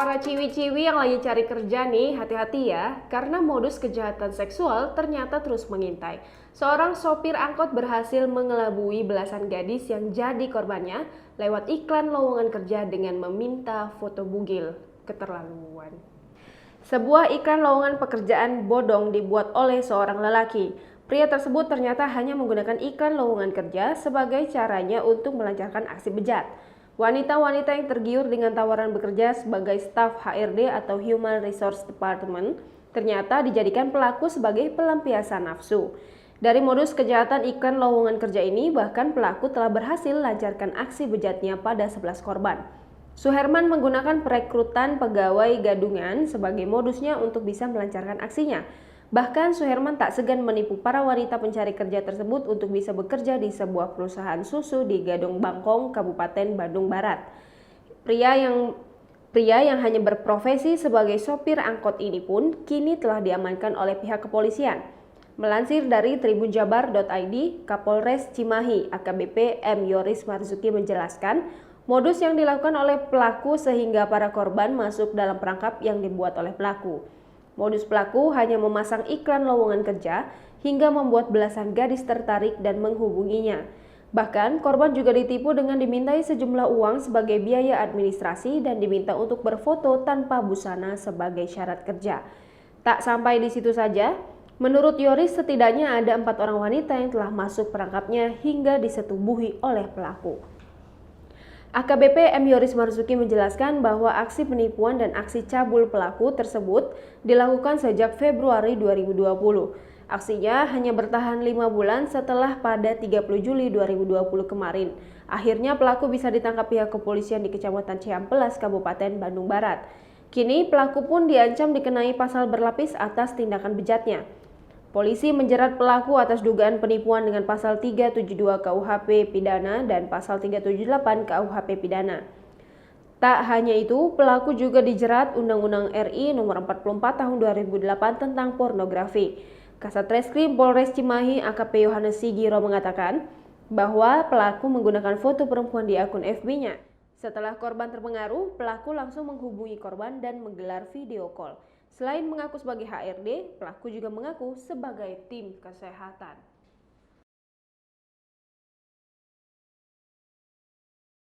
para ciwi-ciwi yang lagi cari kerja nih, hati-hati ya, karena modus kejahatan seksual ternyata terus mengintai. Seorang sopir angkot berhasil mengelabui belasan gadis yang jadi korbannya lewat iklan lowongan kerja dengan meminta foto bugil. Keterlaluan. Sebuah iklan lowongan pekerjaan bodong dibuat oleh seorang lelaki. Pria tersebut ternyata hanya menggunakan iklan lowongan kerja sebagai caranya untuk melancarkan aksi bejat. Wanita-wanita yang tergiur dengan tawaran bekerja sebagai staf HRD atau Human Resource Department ternyata dijadikan pelaku sebagai pelampiasan nafsu. Dari modus kejahatan iklan lowongan kerja ini, bahkan pelaku telah berhasil lancarkan aksi bejatnya pada 11 korban. Suherman menggunakan perekrutan pegawai gadungan sebagai modusnya untuk bisa melancarkan aksinya. Bahkan Suherman tak segan menipu para wanita pencari kerja tersebut untuk bisa bekerja di sebuah perusahaan susu di Gading Bangkong, Kabupaten Bandung Barat. Pria yang hanya berprofesi sebagai sopir angkot ini pun kini telah diamankan oleh pihak kepolisian. Melansir dari tribunjabar.id, Kapolres Cimahi AKBP M. Yoris Marzuki menjelaskan, modus yang dilakukan oleh pelaku sehingga para korban masuk dalam perangkap yang dibuat oleh pelaku. Modus pelaku hanya memasang iklan lowongan kerja hingga membuat belasan gadis tertarik dan menghubunginya. Bahkan korban juga ditipu dengan dimintai sejumlah uang sebagai biaya administrasi dan diminta untuk berfoto tanpa busana sebagai syarat kerja. Tak sampai di situ saja, menurut Yoris setidaknya ada 4 orang wanita yang telah masuk perangkapnya hingga disetubuhi oleh pelaku. AKBP M. Yoris Marzuki menjelaskan bahwa aksi penipuan dan aksi cabul pelaku tersebut dilakukan sejak Februari 2020. Aksinya hanya bertahan 5 bulan setelah pada 30 Juli 2020 kemarin. Akhirnya pelaku bisa ditangkap pihak kepolisian di Kecamatan Cihampelas, Kabupaten Bandung Barat. Kini pelaku pun diancam dikenai pasal berlapis atas tindakan bejatnya. Polisi menjerat pelaku atas dugaan penipuan dengan pasal 372 KUHP Pidana dan pasal 378 KUHP Pidana. Tak hanya itu, pelaku juga dijerat Undang-Undang RI Nomor 44 Tahun 2008 tentang pornografi. Kasat Reskrim Polres Cimahi AKP Yohanes Sigiro mengatakan bahwa pelaku menggunakan foto perempuan di akun FB-nya. Setelah korban terpengaruh, pelaku langsung menghubungi korban dan menggelar video call. Selain mengaku sebagai HRD, pelaku juga mengaku sebagai tim kesehatan.